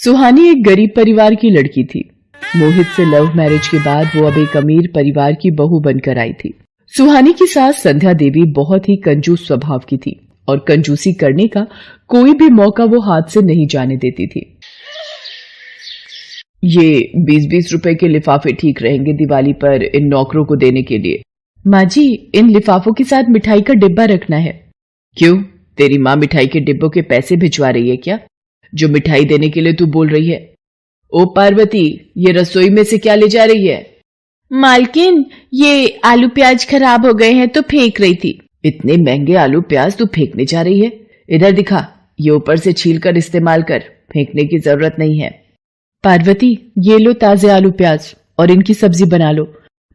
सुहानी एक गरीब परिवार की लड़की थी। मोहित से लव मैरिज के बाद वो अब एक अमीर परिवार की बहू बनकर आई थी। सुहानी की सास संध्या देवी बहुत ही कंजूस स्वभाव की थी और कंजूसी करने का कोई भी मौका वो हाथ से नहीं जाने देती थी। ये 20-20 रुपए के लिफाफे ठीक रहेंगे दिवाली पर इन नौकरों को देने के लिए। माँ जी, इन लिफाफों के साथ मिठाई का डिब्बा रखना है। क्यों, तेरी माँ मिठाई के डिब्बों के पैसे भिजवा रही है क्या, जो मिठाई देने के लिए तू बोल रही है? ओ पार्वती, ये रसोई में से क्या ले जा रही है? मालकिन, ये आलू प्याज खराब हो गए हैं तो फेंक रही थी। इतने महंगे आलू प्याज तू फेंकने जा रही है? इधर दिखा, ये ऊपर से छील कर इस्तेमाल कर, फेंकने की जरूरत नहीं है। पार्वती, ये लो ताजे आलू प्याज और इनकी सब्जी बना लो,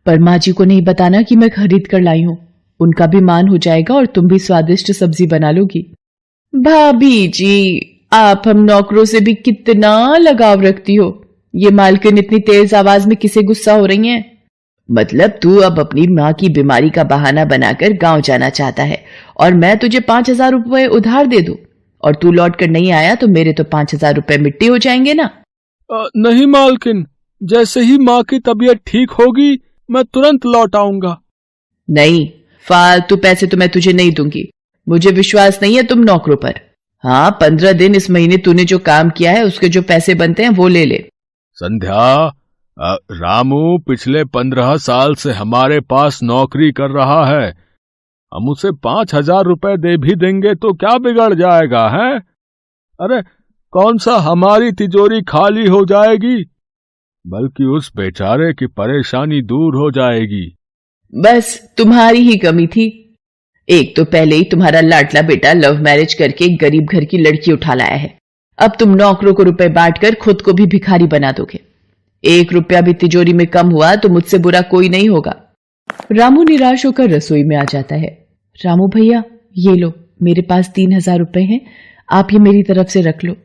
पर माँ जी को नहीं बताना कि मैं खरीद कर लाई हूँ। उनका भी मान हो जाएगा और तुम भी स्वादिष्ट सब्जी बना लोगी। भाभी जी, आप हम नौकरों से भी कितना लगाव रखती हो। ये मालकिन इतनी तेज आवाज में किसे गुस्सा हो रही हैं? मतलब तू अब अपनी माँ की बीमारी का बहाना बनाकर गांव जाना चाहता है और मैं तुझे 5,000 रुपए उधार दे दूं और तू लौट कर नहीं आया तो मेरे तो 5,000 रुपए मिट्टी हो जाएंगे ना। नहीं मालकिन, जैसे ही माँ की तबीयत ठीक होगी मैं तुरंत लौट आऊंगा। नहीं, फालतू पैसे तो मैं तुझे नहीं दूंगी। मुझे विश्वास नहीं है तुम नौकरों पर। हाँ, 15 दिन इस महीने तूने जो काम किया है उसके जो पैसे बनते हैं वो ले ले। संध्या, रामू पिछले 15 साल से हमारे पास नौकरी कर रहा है। हम उसे 5,000 रुपए दे भी देंगे तो क्या बिगड़ जाएगा है? अरे कौन सा हमारी तिजोरी खाली हो जाएगी, बल्कि उस बेचारे की परेशानी दूर हो जाएगी। बस तुम्हारी ही कमी थी। एक तो पहले ही तुम्हारा लाडला बेटा लव मैरिज करके एक गरीब घर की लड़की उठा लाया है। अब तुम नौकरों को रुपए बांटकर खुद को भी भिखारी बना दोगे। 1 रुपया भी तिजोरी में कम हुआ तो मुझसे बुरा कोई नहीं होगा। रामू निराश होकर रसोई में आ जाता है। रामू भैया, ये लो, मेरे पास 3,000 रुपए हैं, आप ये मेरी तरफ से रख लो।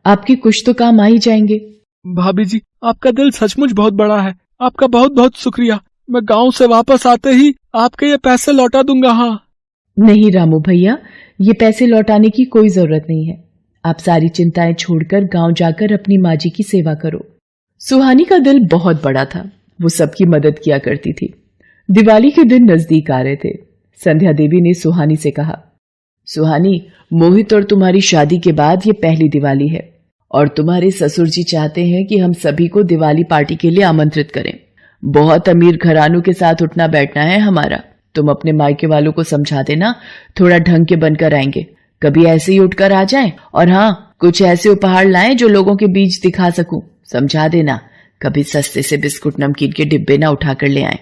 आपके कुछ तो काम आ ही जाएंगे। भाभी जी, आपका दिल सचमुच बहुत बड़ा है। आपका बहुत बहुत शुक्रिया। मैं गांव से वापस आते ही आपके ये पैसे लौटा दूंगा। हाँ नहीं रामू भैया, ये पैसे लौटाने की कोई जरूरत नहीं है। आप सारी चिंताएं छोड़कर गांव जाकर अपनी माँ जी की सेवा करो। सुहानी का दिल बहुत बड़ा था, वो सबकी मदद किया करती थी। दिवाली के दिन नजदीक आ रहे थे। संध्या देवी ने सुहानी से कहा, सुहानी, मोहित और तुम्हारी शादी के बाद ये पहली दिवाली है और तुम्हारे ससुर जी चाहते हैं कि हम सभी को दिवाली पार्टी के लिए आमंत्रित करें। बहुत अमीर घरानों के साथ उठना बैठना है हमारा। तुम अपने मायके वालों को समझा देना, थोड़ा ढंग के बनकर आएंगे, कभी ऐसे ही उठकर आ जाएं, और हाँ, कुछ ऐसे उपहार लाएं जो लोगों के बीच दिखा सकूं। समझा देना, कभी सस्ते से बिस्कुट नमकीन के डिब्बे ना उठा कर ले आए।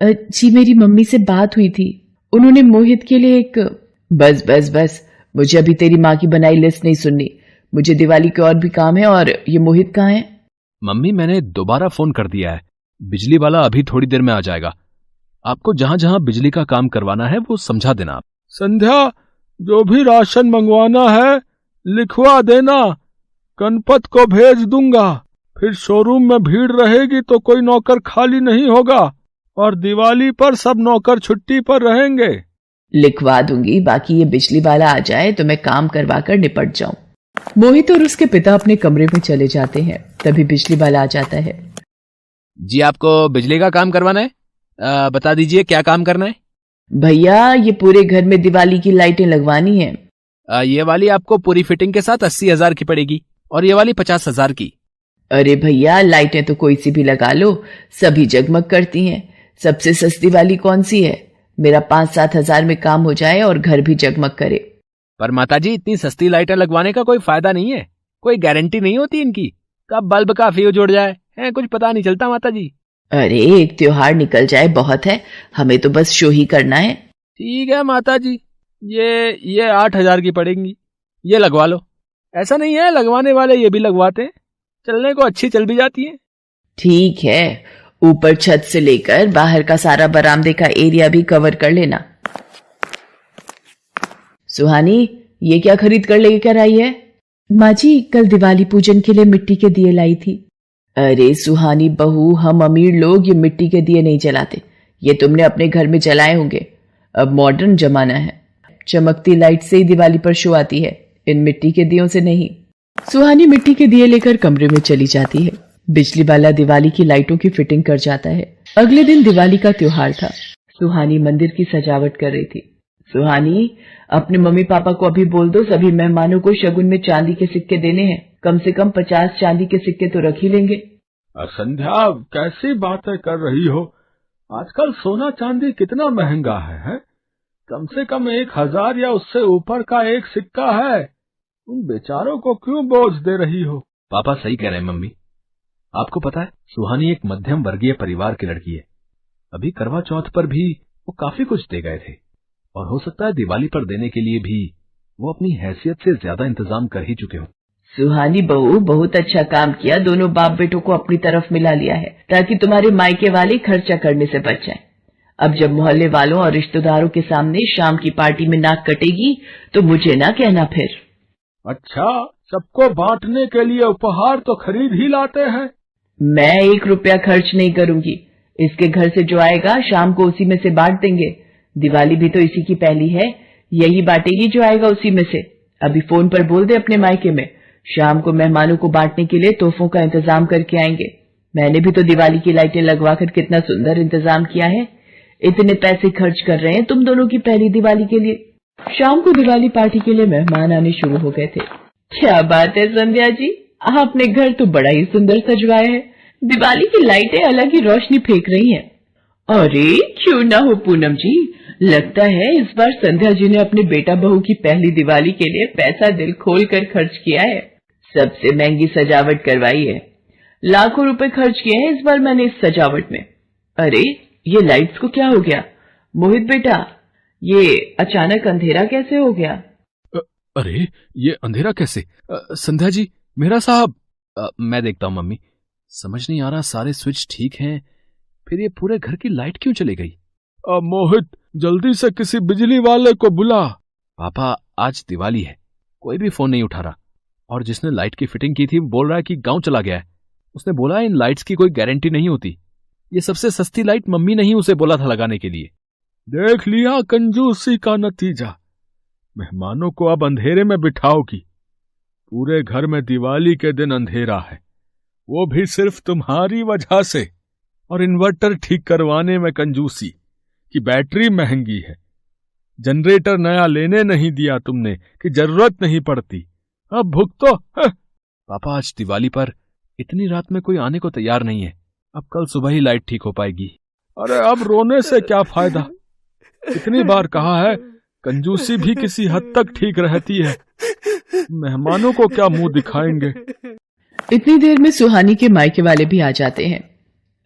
जी, मेरी मम्मी से बात हुई थी, उन्होंने मोहित के लिए एक। बस बस बस, मुझे अभी तेरी माँ की बनाई लिस्ट नहीं सुननी। मुझे दिवाली के और भी काम है। और ये मोहित कहाँ है? मम्मी, मैंने दोबारा फोन कर दिया है, बिजली वाला अभी थोड़ी देर में आ जाएगा। आपको जहां जहां बिजली का काम करवाना है वो समझा देना आप। संध्या, जो भी राशन मंगवाना है लिखवा देना, गणपत को भेज दूंगा। फिर शोरूम में भीड़ रहेगी तो कोई नौकर खाली नहीं होगा और दिवाली पर सब नौकर छुट्टी पर रहेंगे। लिखवा दूंगी, बाकी ये बिजली वाला आ जाए तो मैं काम करवा कर निपट जाऊं। मोहित और उसके पिता अपने कमरे में चले जाते हैं, तभी बिजली वाला आ जाता है। जी, आपको बिजली का काम करवाना है? बता दीजिए क्या काम करना है? भैया, ये पूरे घर में दिवाली की लाइटें लगवानी है। ये वाली आपको पूरी फिटिंग के साथ 80,000 की पड़ेगी और ये वाली 50,000 की। अरे भैया, लाइटें तो कोई सी भी लगा लो, सभी जगमग करती हैं। सबसे सस्ती वाली कौन सी है? मेरा 5-7 हजार में काम हो जाए और घर भी जगमग करे। पर माताजी, इतनी सस्ती लाइटें लगवाने का कोई फायदा नहीं है, कोई गारंटी नहीं होती इनकी, कब बल्ब का फ्यूज उड़ जाए है कुछ पता नहीं चलता माताजी। अरे, एक त्योहार निकल जाए बहुत है, हमें तो बस शो ही करना है। ठीक है माताजी, ये 8,000 की पड़ेंगी, ये लगवा लो। ऐसा नहीं है, लगवाने वाले ये भी लगवाते हैं, चलने को अच्छी चल भी जाती है। ठीक है, ऊपर छत से लेकर बाहर का सारा बरामदे का एरिया भी कवर कर लेना। सुहानी, ये क्या खरीद कर लेकर आई है? माँ जी, कल दिवाली पूजन के लिए मिट्टी के दिए लाई थी। अरे सुहानी बहू, हम अमीर लोग ये मिट्टी के दिए नहीं जलाते, ये तुमने अपने घर में जलाए होंगे। अब मॉडर्न जमाना है, चमकती लाइट से ही दिवाली पर शो आती है, इन मिट्टी के दियों से नहीं। सुहानी मिट्टी के दिए लेकर कमरे में चली जाती है। बिजली वाला दिवाली की लाइटों की फिटिंग कर जाता है। अगले दिन दिवाली का त्योहार था। सुहानी मंदिर की सजावट कर रही थी। सुहानी, अपने मम्मी पापा को अभी बोल दो सभी मेहमानों को शगुन में चांदी के सिक्के देने हैं। कम से कम 50 चांदी के सिक्के तो रख ही लेंगे। संध्या, कैसी बातें कर रही हो? आजकल सोना चांदी कितना महंगा है? कम से कम 1000 या उससे ऊपर का एक सिक्का है। तुम बेचारों को क्यों बोझ दे रही हो? पापा सही कह रहे हैं मम्मी। आपको पता है, सुहानी एक मध्यम वर्गीय परिवार की लड़की है। अभी करवा चौथ पर भी वो काफी कुछ दे गए थे, और हो सकता है दिवाली पर देने के लिए भी वो अपनी हैसियत से ज्यादा इंतजाम कर ही चुके हो। सुहानी बहू, बहुत अच्छा काम किया। दोनों बाप बेटों को अपनी तरफ मिला लिया है ताकि तुम्हारे मायके वाले खर्चा करने से बच जाएं। अब जब मोहल्ले वालों और रिश्तेदारों के सामने शाम की पार्टी में नाक कटेगी तो मुझे ना कहना फिर। अच्छा, सबको बांटने के लिए उपहार तो खरीद ही लाते हैं। मैं 1 रुपया खर्च नहीं करूंगी। इसके घर से जो आएगा शाम को उसी में से बांट देंगे। दिवाली भी तो इसी की पहली है, यही बांटेगी जो आएगा उसी में से। अभी फोन पर बोल दे अपने मायके में, शाम को मेहमानों को बांटने के लिए तोहफों का इंतजाम करके आएंगे। मैंने भी तो दिवाली की लाइटें लगवाकर कितना सुंदर इंतजाम किया है। इतने पैसे खर्च कर रहे हैं तुम दोनों की पहली दिवाली के लिए। शाम को दिवाली पार्टी के लिए मेहमान आने शुरू हो गए थे। क्या बात है संध्या जी, आपने घर तो बड़ा ही सुंदर सजवाया है। दिवाली की लाइटें अलग ही रोशनी फेंक रही हैं। अरे क्यों ना हो पूनम जी, लगता है इस बार संध्या जी ने अपने बेटा बहू की पहली दिवाली के लिए पैसा दिल खोल कर खर्च किया है। सबसे महंगी सजावट करवाई है। लाखों रुपए खर्च किए हैं इस बार मैंने इस सजावट में। अरे ये लाइट्स को क्या हो गया? मोहित बेटा, ये अचानक अंधेरा कैसे हो गया? अरे ये अंधेरा कैसे? संध्या जी, मेरा साहब। मैं देखता हूँ मम्मी। समझ नहीं आ रहा, सारे स्विच ठीक हैं, फिर ये पूरे घर की लाइट क्यों चली गई? मोहित, जल्दी से किसी बिजली वाले को बुला। पापा, आज दिवाली है, कोई भी फोन नहीं उठा रहा। और जिसने लाइट की फिटिंग की थी वो बोल रहा है कि गांव चला गया है। उसने बोला इन लाइट्स की कोई गारंटी नहीं होती। ये सबसे सस्ती लाइट मम्मी ने ही उसे बोला था लगाने के लिए। देख लिया कंजूसी का नतीजा। मेहमानों को अब अंधेरे में बिठाओगी। पूरे घर में दिवाली के दिन अंधेरा है, वो भी सिर्फ तुम्हारी वजह से। और इन्वर्टर ठीक करवाने में कंजूसी कि बैटरी महंगी है। जनरेटर नया लेने नहीं दिया तुमने कि जरूरत नहीं पड़ती। अब भुगतो। पापा, आज दिवाली पर इतनी रात में कोई आने को तैयार नहीं है। अब कल सुबह ही लाइट ठीक हो पाएगी। अरे अब रोने से क्या फायदा? कितनी बार कहा है, कंजूसी भी किसी हद तक ठीक रहती है। मेहमानों को क्या मुंह दिखाएंगे? इतनी देर में सुहानी के मायके वाले भी आ जाते हैं।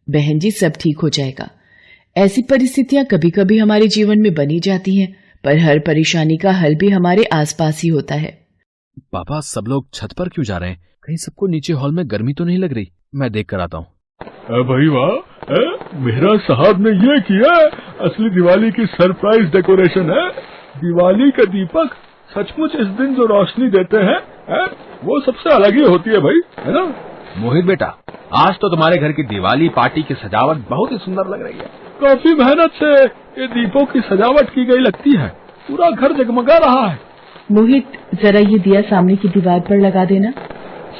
बहन जी, सब ठीक हो जाएगा। ऐसी परिस्थितियां कभी कभी हमारे जीवन में बनी जाती हैं, पर हर परेशानी का हल भी हमारे आसपास ही होता है। पापा, सब लोग छत पर क्यों जा रहे हैं? कहीं सबको नीचे हॉल में गर्मी तो नहीं लग रही? मैं देख कर आता हूँ। भाई वाह, मेहरा साहब ने ये किया। असली दिवाली की सरप्राइज डेकोरेशन है। दिवाली के दीपक सचमुच इस दिन जो रोशनी देते हैं, वो सबसे अलग ही होती है भाई, है ना? मोहित बेटा, आज तो तुम्हारे घर की दिवाली पार्टी की सजावट बहुत ही सुंदर लग रही है। काफी मेहनत से ये दीपों की सजावट की गई लगती है। पूरा घर जगमगा रहा है। मोहित, जरा ये दिया सामने की दीवार पर लगा देना।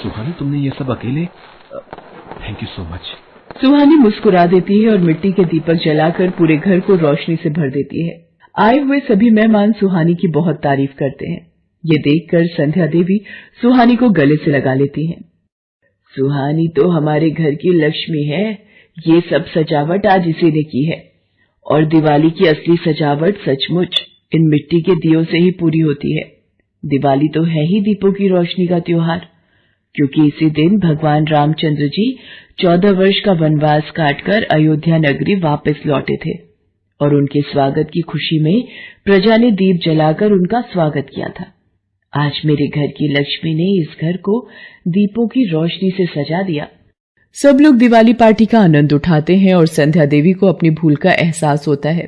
सुहानी, तुमने ये सब अकेले? Thank you so much. Suhani मुस्कुरा देती है और मिट्टी के दीपक जलाकर पूरे घर को रोशनी से भर देती है। आए हुए सभी मेहमान सुहानी की बहुत तारीफ करते हैं। ये देखकर संध्या देवी सुहानी को गले से लगा लेती हैं। सुहानी तो हमारे घर की लक्ष्मी है। ये सब सजावट आज इसी ने की है। और दिवाली की असली सजावट सचमुच इन मिट्टी के दियों से ही पूरी होती है। दिवाली तो है ही दीपों की रोशनी का त्योहार, क्योंकि इसी दिन भगवान रामचंद्र जी 14 वर्ष का वनवास काटकर अयोध्या नगरी वापस लौटे थे, और उनके स्वागत की खुशी में प्रजा ने दीप जलाकर उनका स्वागत किया था। आज मेरे घर की लक्ष्मी ने इस घर को दीपों की रोशनी से सजा दिया। सब लोग दिवाली पार्टी का आनंद उठाते हैं और संध्या देवी को अपनी भूल का एहसास होता है।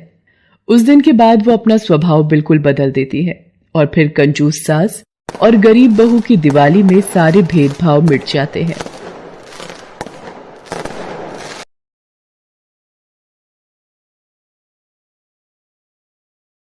उस दिन के बाद वो अपना स्वभाव बिल्कुल बदल देती है और फिर कंजूस सास और गरीब बहू की दिवाली में सारे भेदभाव मिट जाते हैं।